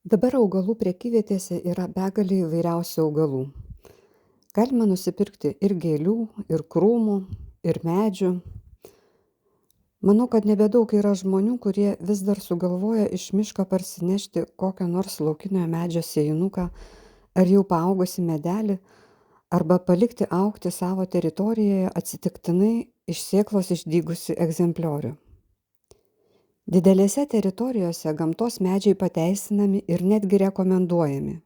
Dabar augalų prekyvietėse yra begalė įvairiausių augalų. Galima nusipirkti ir gėlių, ir krūmų, ir medžių. Manau, kad nebedaug yra žmonių, kurie vis dar sugalvoja iš miško parsinešti kokią nors laukinio medžio sėjinuką ar jau paaugusi medelį, arba palikti augti savo teritorijoje atsitiktinai iš sėklos išdygusi egzempliorių. Didelėse teritorijose gamtos medžiai pateisinami ir netgi rekomenduojami.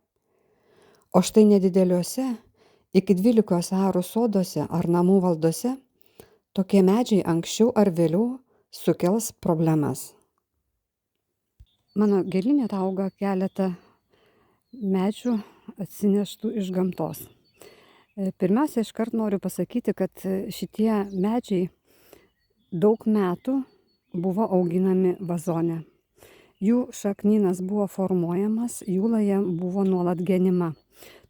O štai nedideliuose, iki 12 arų soduose ar namų valdose, tokie medžiai anksčiau ar vėliau sukels problemas. Mano gėlynė auga keletą medžių atsineštų iš gamtos. Pirmiausia, iškart noriu pasakyti, kad šitie medžiai daug metų buvo auginami vazone. Jų šaknynas buvo formuojamas, jų laja buvo nuolat genima.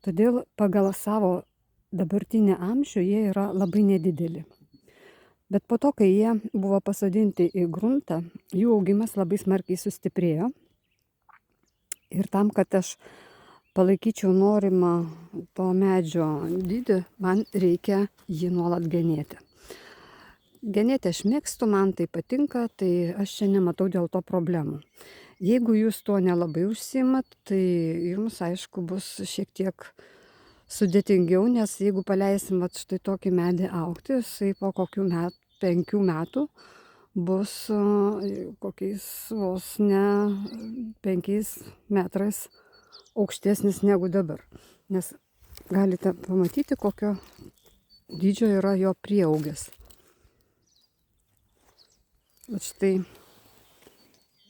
Todėl pagal savo dabartinį amžių jie yra labai nedideli. Bet po to, kai jie buvo pasodinti į gruntą, jų augimas labai smarkiai sustiprėjo. Ir tam, kad aš palaikyčiau norimą to medžio dydį, man reikia jį nuolat genėti. Genėti aš mėgstu, man tai patinka, tai aš čia nematau dėl to problemų. Jeigu jūs tuo nelabai užsiimat, tai jums aišku bus šiek tiek sudėtingiau, nes jeigu paleisim štai tokį medį augti, jisai po kokių 5 metų bus kokiais vos ne 5 metrais aukštesnis negu dabar. Nes galite pamatyti, kokio dydžio yra jo prieaugis. Bet štai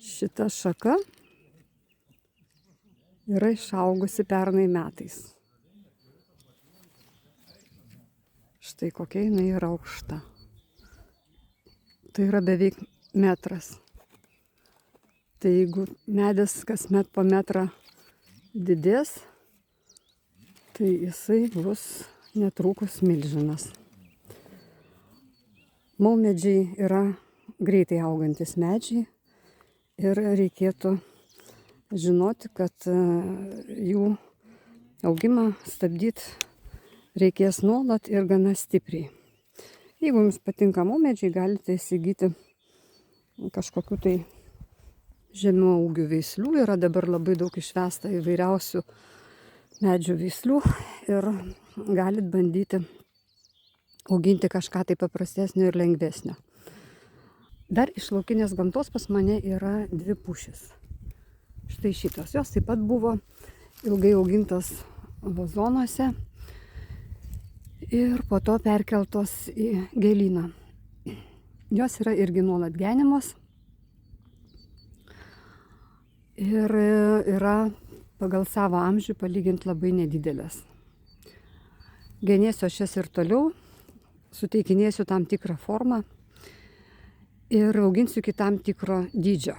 šita šaka yra išaugusi pernai metais. Štai kokia jinai yra aukšta. Tai yra beveik metras. Tai jeigu medis kasmet po metrą didės, tai jisai bus netrukus milžinas. Maumedžiai yra greitai augantis medžiai ir reikėtų žinoti, kad jų augimą stabdyti reikės nuolat ir gana stipriai. Jeigu jums patinka maumedžiai, galite įsigyti kažkokių tai žemaūgių veislių. Yra dabar labai daug išvesta įvairiausių medžių veislių ir galit bandyti auginti kažką tai paprastesnio ir lengvesnio. Dar iš laukinės gamtos pas mane yra 2 pušys. Štai šitos. Jos taip pat buvo ilgai augintos vazonuose ir po to perkeltos į gėlyną. Jos yra irgi nuolat genimos ir yra pagal savo amžių palyginti labai nedidelės. Genėsiu aš jas ir toliau, suteikinėsiu tam tikrą formą ir auginsiu iki tam tikro dydžio.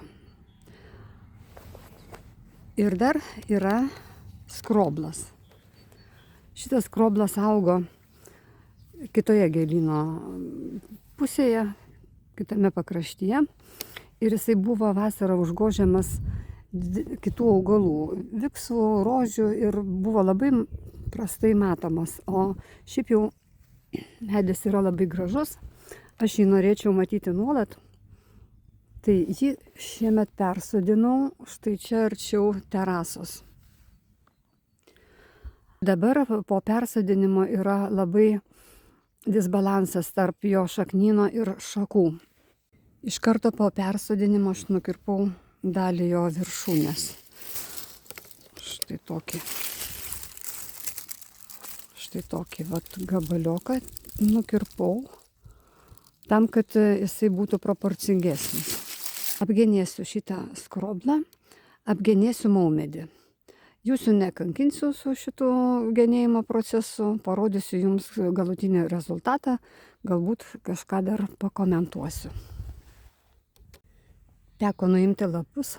Ir dar yra skroblas. Šitas skroblas augo kitoje gėlyno pusėje, kitame pakraštyje. Ir jisai buvo vasarą užgožiamas kitų augalų, viksų, rožių ir buvo labai prastai matomas. O šiaip jau medis yra labai gražus. Aš jį norėčiau matyti nuolat. Tai jį šiemet persodinau štai čia arčiau terasos. Dabar po persodinimo yra labai disbalansas tarp jo šaknyno ir šakų. Iš karto po persodinimo aš nukirpau dalį jo viršūnės. Štai tokį gabalioką nukirpau tam, kad jisai būtų proporcingesnis. Apgenėsiu šitą skroblą, apgenėsiu maumedį. Jūsų nekankinsiu su šitu genėjimo procesu, parodysiu jums galutinį rezultatą, galbūt kažką dar pakomentuosiu. Teko nuimti lapus,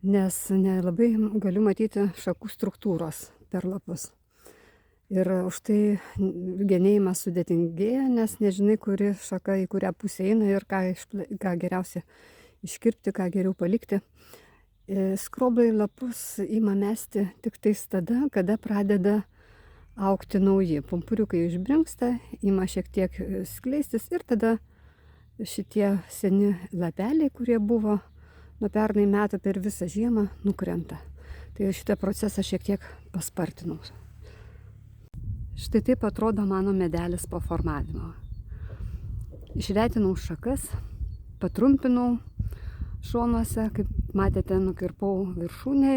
nes nelabai galiu matyti šakų struktūros per lapus. Ir už tai genėjimas sudėtingėja, nes nežinai, kuri šaka į kurią pusę eina ir ką geriausia iškirpti, ką geriau palikti. Skroblai lapus ima mesti tik tais tada, kada pradeda augti nauji. Pumpuriukai išbrinksta, ima šiek tiek skleistis ir tada šitie seni lapeliai, kurie buvo nuo pernai metų per visą žiemą, nukrenta. Tai šitą procesą šiek tiek paspartinau. Štai taip atrodo mano medelis po formavimo. Išretinau šakas, patrumpinau šonuose, kaip matėte, nukirpau viršūnę,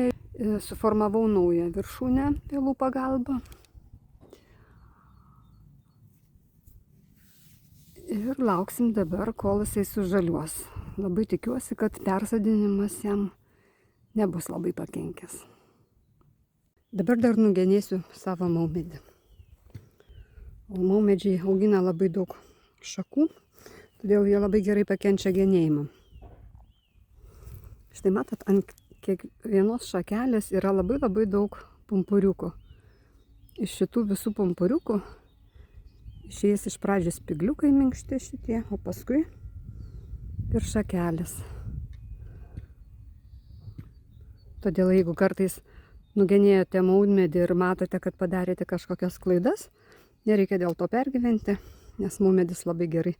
suformavau naują viršūnę pėlų pagalba. Ir lauksim dabar, kol jisai sužaliuos. Labai tikiuosi, kad persodinimas jam nebus labai pakenkęs. Dabar dar nugenėsiu savo maumedį. Maumedžiai augina labai daug šakų, todėl jie labai gerai pakenčia genėjimą. Štai matot, ant kiekvienos šakelės yra labai daug pumpuriukų. Iš šitų visų pumpuriukų išėjęs iš pradžios spygliukai minkšti šitie, o paskui ir šakelės. Todėl jeigu kartais nugenėjote maumedį ir matote, kad padarėte kažkokias klaidas, nereikia dėl to pergyventi, nes maumedis labai gerai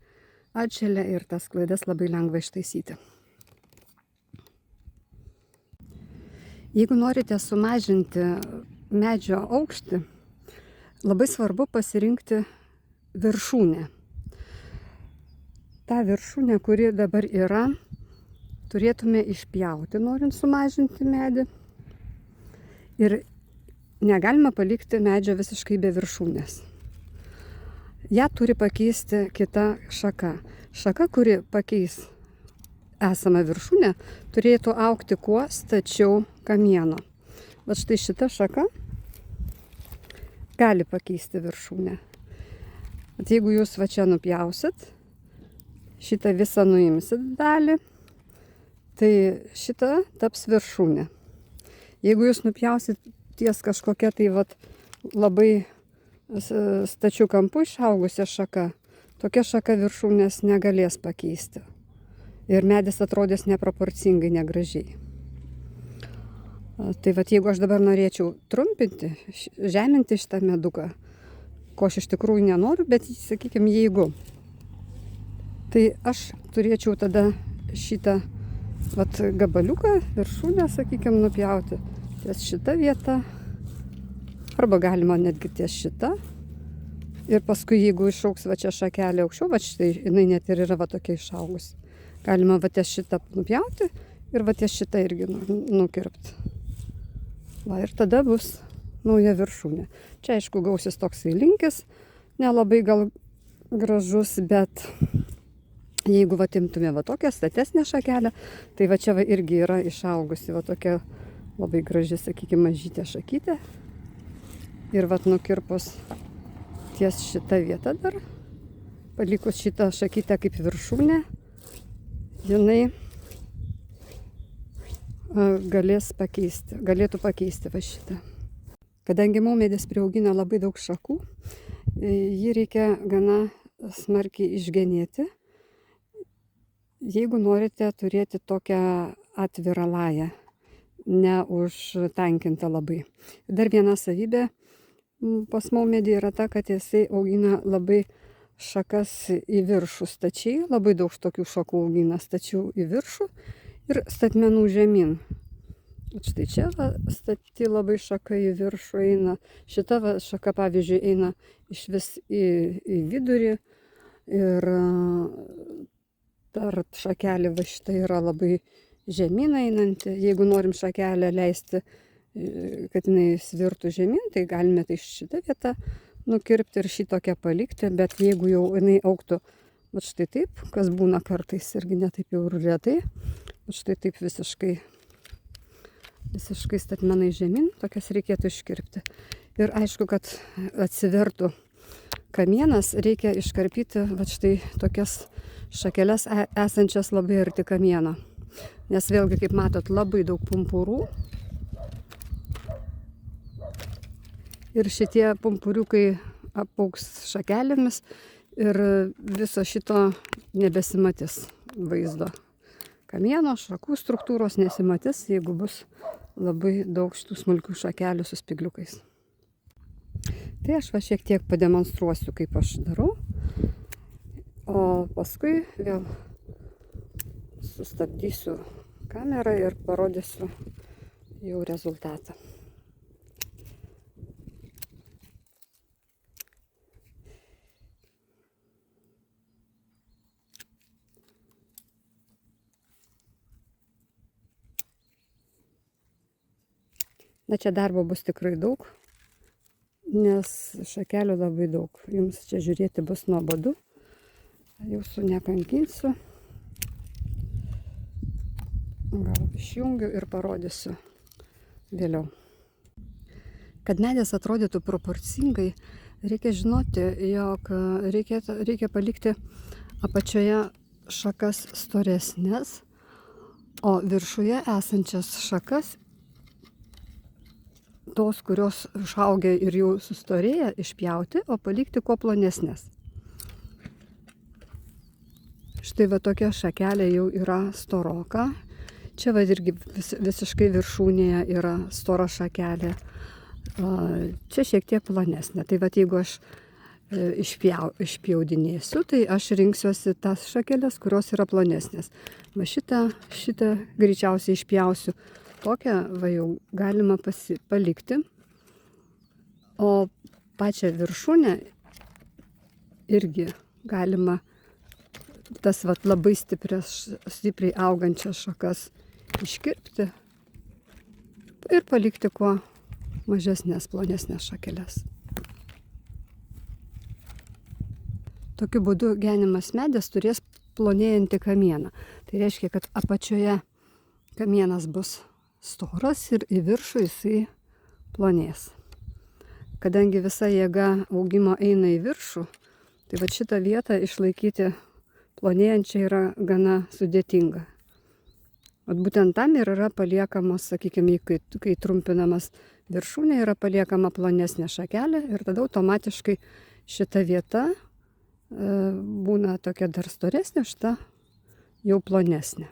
atšelia ir tas klaidas labai lengva ištaisyti. Jeigu norite sumažinti medžio aukštį, labai svarbu pasirinkti viršūnę. Ta viršūnė, kuri dabar yra, turėtume išpjauti, norint sumažinti medį. Ir negalima palikti medžio visiškai be viršūnės. Ja turi pakeisti kita šaka. Šaka, kuri pakeis esamą viršūnę, turėtų augti kuo stačiau kamieno. Bet štai šita šaka gali pakeisti viršūnę. Bet jeigu jūs va čia nupjausit, šitą visą nuimsit dalį, tai šita taps viršūnė. Jeigu jūs nupjausit ties kažkokia tai vat labai stačių kampų išaugusią šaką, tokia šaka viršūnės negalės pakeisti. Ir medis atrodys neproporcingai, negražiai. Tai vat, jeigu aš dabar norėčiau trumpinti, žeminti šitą meduką, ko aš iš tikrųjų nenoriu, bet, sakykime, jeigu, tai aš turėčiau tada šitą vat, gabaliuką, viršūnę, sakykime, nupjauti ties šitą vietą, arba galima netgi ties šitą. Ir paskui, jeigu išaugs va čia šakelė aukščiau, va štai jinai net ir yra va tokia išaugusi. Galima va ties šitą nupjauti ir va ties šitą irgi nukirpti. Va ir tada bus nauja viršūnė. Čia aišku gausis toksai linkis, nelabai gal gražus, bet jeigu va imtume va tokią statesnę šakelę, tai va čia va irgi yra išaugusi va tokia labai graži, sakykime, mažytė šakytė. Ir va nukirpus ties šitą vietą dar, palikus šitą šakytę kaip viršūnę, jinai galėtų pakeisti va šitą. Kadangi maumedis priaugina labai daug šakų, jį reikia gana smarkiai išgenėti. Jeigu norite turėti tokią atvirą lają, neužtankintą labai. Dar viena savybė pas maumedį yra ta, kad jisai augina labai šakas į viršų stačiai, labai daug tokių šakų augina stačių į viršų ir statmenų žemyn. Štai čia va, stati labai šaka į viršų eina, šita va, šaka pavyzdžiui eina iš vis į vidurį ir dar šakelė va šita yra labai žemyn einanti. Jeigu norim šakelę leisti, kad jinai svirtų žemyn, tai galime tai šitą vietą nukirpti ir šitokią palikti, bet jeigu jau jinai augtų va štai taip, kas būna kartais irgi netaip jau ir retai, va štai taip visiškai statmenai žemyn, tokias reikėtų iškirpti. Ir aišku, kad atsivertų kamienas, reikia iškarpyti va štai tokias šakeles esančias labai arti kamieno. Nes vėlgi, kaip matot, labai daug pumpurų. Ir šitie pumpuriukai apaugs šakelėmis ir viso šito nebesimatys vaizdo. kamieno, šakų struktūros nesimatys, jeigu bus labai daug šitų smulkių šakelių su spygliukais. Tai aš va šiek tiek pademonstruosiu, kaip aš darau, o paskui vėl sustabdysiu kamerą ir parodysiu jau rezultatą. Na, čia darbo bus tikrai daug, nes šakelių labai daug. Jums čia žiūrėti bus nuobodu. Jūsų nekankinsiu. Gal išjungiu ir parodysiu vėliau. Kad medis atrodytų proporcingai, reikia žinoti, jog reikia palikti apačioje šakas storesnės, o viršuje esančias šakas, tos, kurios išaugę ir jau sustorėję, išpjauti, o palikti kuo plonesnės. Štai va tokia šakelė jau yra storoka. Čia va irgi visiškai viršūnėje yra stora šakelė. Čia šiek tiek plonesnė. Tai va jeigu aš išpjaudinėsiu, tai aš rinksiuosi tas šakelės, kurios yra plonesnės. Va šitą greičiausiai išpjausiu. Tokią va jau galima palikti, o pačią viršūnę irgi galima tas va labai stipriai augančias šakas iškirpti ir palikti kuo mažesnės, plonesnės šakeles. Tokiu būdu genimas medis turės plonėjantį kamieną. Tai reiškia, kad apačioje kamienas bus storas ir į viršų jisai plonės. Kadangi visa jėga augimo eina į viršų, tai va šitą vietą išlaikyti plonėjančią yra gana sudėtinga. Vat būtent tam ir yra paliekamos, sakykime, kai trumpinamas viršūnė, yra paliekama plonesnė šakelė ir tada automatiškai šita vieta būna tokia dar storesnė, šita jau plonesnė.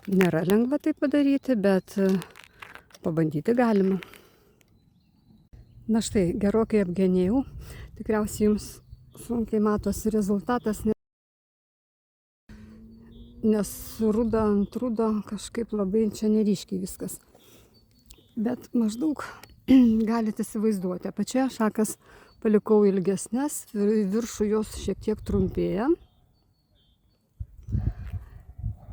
Nėra lengva tai padaryti, bet pabandyti galima. Na štai, gerokai apgenėjau. Tikriausiai jums sunkiai matosi rezultatas, nes ruda ant rudo kažkaip labai čia neryškiai viskas. Bet maždaug galite įsivaizduoti. Apačioje šakas palikau ilgesnės, viršų jos šiek tiek trumpėja.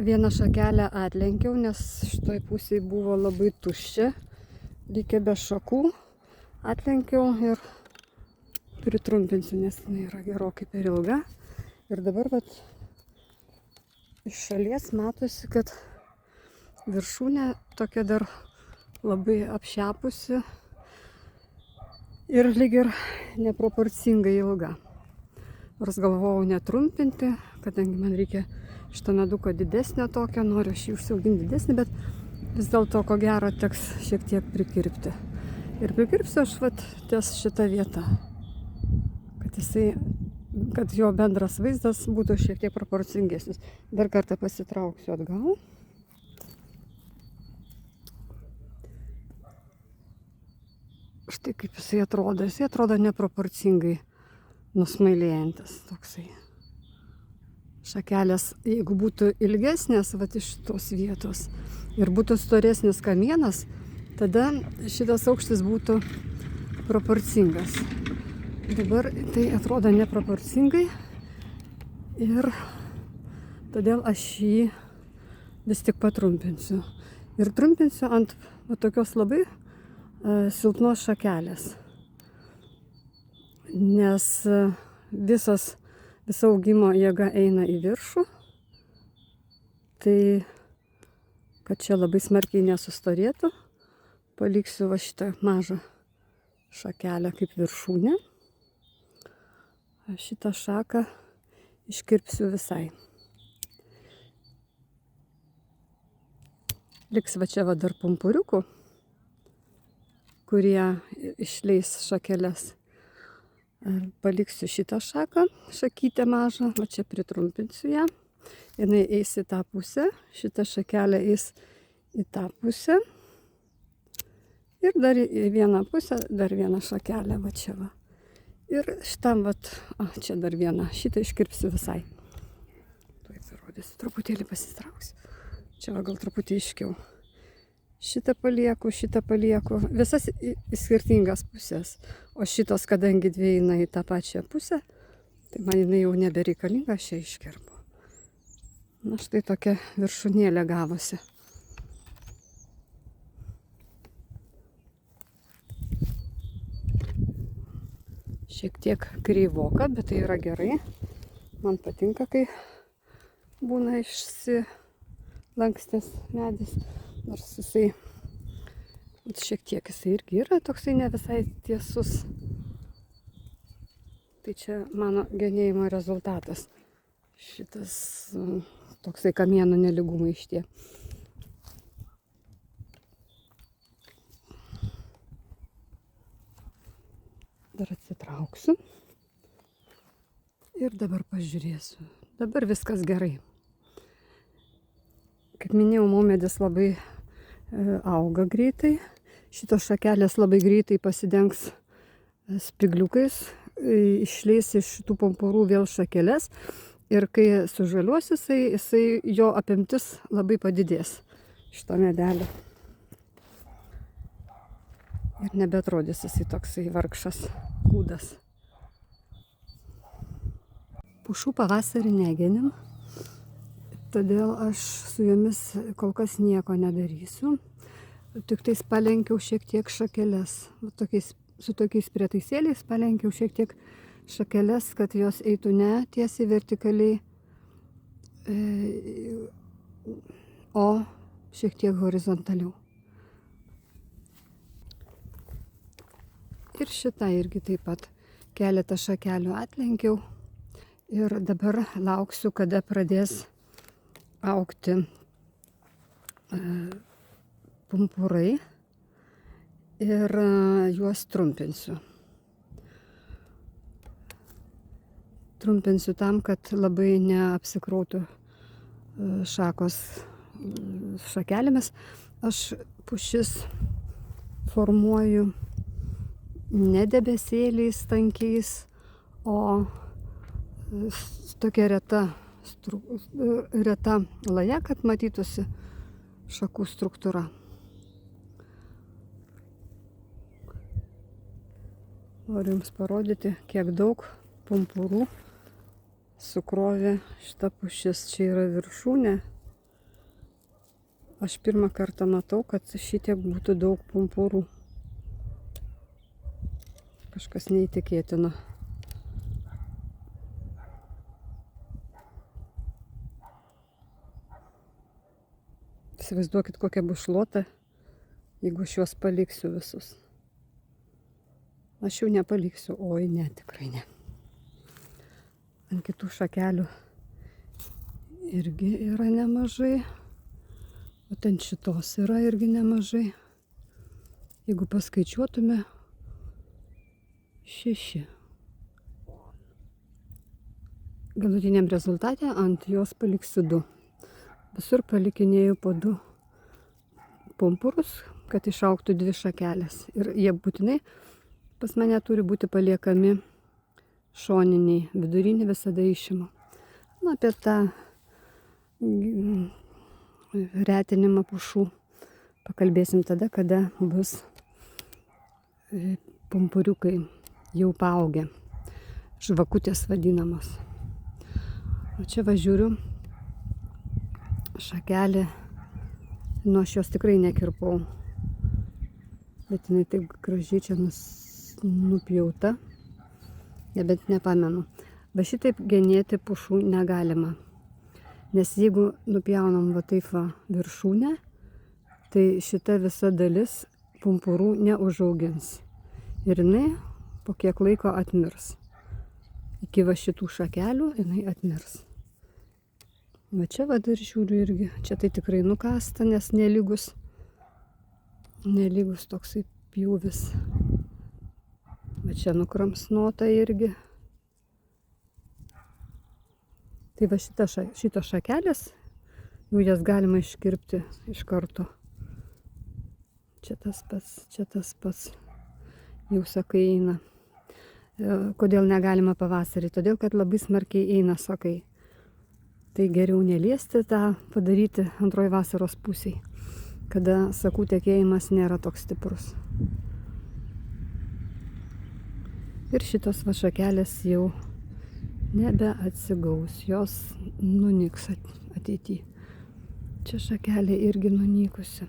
Vieną šakelę atlenkiau, nes šitoj pusėje buvo labai tuščia, likė be šakų. Atlenkiau ir pritrumpinsiu, nes jinai yra gerokai per ilga. Ir dabar vat iš šalies matosi, kad viršūnė tokia dar labai apšepusi ir lyg ir neproporcingai ilga. Nors galvojau netrumpinti, kadangi man reikia šitą meduką didesnę tokią, noriu aš jį užsiauginti didesnį, bet vis dėlto ko gero teks šiek tiek prikirpti. Ir prikirpsiu aš vat ties šitą vietą, kad jo bendras vaizdas būtų šiek tiek proporcingesnis. Dar kartą pasitrauksiu atgal. Štai kaip jisai atrodo. Jisai atrodo neproporcingai nusmailėjantis toksai. Šakelės, jeigu būtų ilgesnės vat iš tos vietos ir būtų storesnis kamienas, tada šitas aukštis būtų proporcingas. Dabar tai atrodo neproporcingai ir todėl aš jį vis tik patrumpinsiu. Ir trumpinsiu ant tokios labai silpnos šakelės. Nes visa augimo jėga eina į viršų, tai kad čia labai smarkiai nesustorėtų, paliksiu va šitą mažą šakelę kaip viršūnę. Šitą šaką iškirpsiu visai. Liks va čia va dar pumpuriukų, kurie išleis šakeles. Paliksiu šitą šaką, šakytę mažą, o čia pritrumpinsiu ją. jinai eis į tą pusę, šita šakelė eis į tą pusę. Ir dar į vieną pusę, dar vieną šakelę, va čia va. Ir šitam, čia dar vieną, šitą iškirpsiu visai. Tuoj parodysiu, truputėlį pasitrauksiu. Čia va gal truputį aiškiau. Šitą palieku, visas į skirtingas pusės. O šitos, kadangi dvi eina į tą pačią pusę, tai man jinai jau nebereikalinga, aš ją iškerpu. Na štai tokia viršūnėlė gavosi. Šiek tiek kreivoka, bet tai yra gerai. Man patinka, kai būna išsilankstęs medis. Nors jisai, šiek tiek jisai irgi yra toksai ne visai tiesus. Tai čia mano genėjimo rezultatas. Šitas toksai kamienų nelygumai šitie. Dar atsitrauksiu. Ir dabar pažiūrėsiu. Dabar viskas gerai. Kaip minėjau, maumedis labai auga greitai. Šitos šakelės labai greitai pasidengs spigliukais, išleis iš šitų pumpurų vėl šakeles. Ir kai sužaliuos jisai jo apimtis labai padidės šito medelio. Ir nebeatrodys jisai toksai vargšas kūdas. Pušų pavasarį negenim. Todėl aš su jomis kol kas nieko nedarysiu. Tik tais palenkiau šiek tiek šakeles. Su tokiais prietaisėliais palenkiau šiek tiek šakeles, kad jos eitų ne tiesiai vertikaliai, o šiek tiek horizontaliau. Ir šitą irgi taip pat keletą šakelių atlenkiau. Ir dabar lauksiu, kada pradės augti pumpurai ir juos trumpinsiu. Trumpinsiu tam, kad labai neapsikrautų šakos šakelėmis. Aš pušis formuoju ne debesėliais tankiais, o tokia reta laja, kad matytųsi šakų struktūra. Noriu jums parodyti, kiek daug pumpurų sukrovė šita pušis. Čia yra viršūnė. Aš pirmą kartą matau, kad šitiek būtų daug pumpurų. Kažkas neįtikėtino. Įsivaizduokit, kokia bus šluota, jeigu aš juos paliksiu visus. Aš jų nepaliksiu, oi ne, tikrai ne. Ant kitų šakelių irgi yra nemažai, o ten šitos yra irgi nemažai. Jeigu paskaičiuotume, 6. Galutiniam rezultate ant jos paliksiu 2. Visur palikinėjau po 2 pumpurus, kad išaugtų 2 šakelės. Ir jie būtinai pas mane turi būti paliekami šoniniai, vidurinį visada išimu. Na, apie tą retinimą pušų pakalbėsim tada, kada bus pumpuriukai jau paaugę, žvakutės vadinamos. O čia va žiūriu, šakelė, nu aš jos tikrai nekirpau, bet jinai taip gražiai čia nupjauta, nebent nepamenu. Va šitaip genėti pušų negalima, nes jeigu nupjaunam va taip va viršūnę, tai šita visa dalis pumpurų neužaugins. Ir jinai po kiek laiko atmirs. Iki va šitų šakelių jinai atmirs. Va čia va dar žiūriu irgi, čia tai tikrai nukasta, nes nelygus toksai pjūvis. Va čia nukramsnuota irgi. Tai va šitos šakelės, jau jas galima iškirpti iš karto. Čia tas pats, jau sakai eina. Kodėl negalima pavasarį? Todėl, kad labai smarkiai eina sakai. Tai geriau neliesti tą padaryti antroji vasaros pusėj, kada sakų tekėjimas nėra toks stiprus. Ir šitos va šakelės jau nebeatsigaus, jos nunyks ateityje. Čia šakelė irgi nunykusi.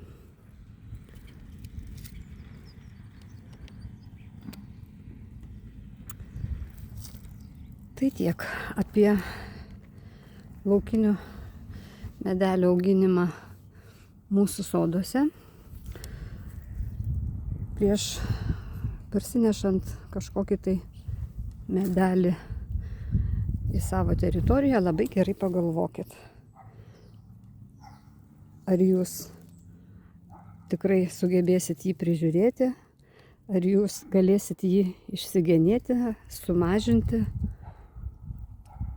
Tai tiek apie laukinių medelių auginimą mūsų soduose. Prieš parsinešant kažkokį tai medelį į savo teritoriją labai gerai pagalvokit. Ar jūs tikrai sugebėsit jį prižiūrėti, ar jūs galėsit jį išsigenėti, sumažinti.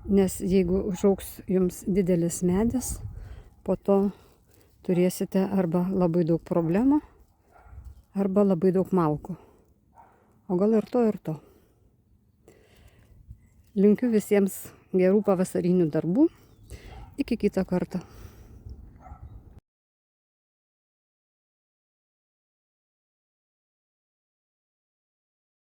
Nes jeigu užaugs jums didelis medis, po to turėsite arba labai daug problemų, arba labai daug malkų. O gal ir to, ir to. Linkiu visiems gerų pavasarinių darbų. Iki kito karto.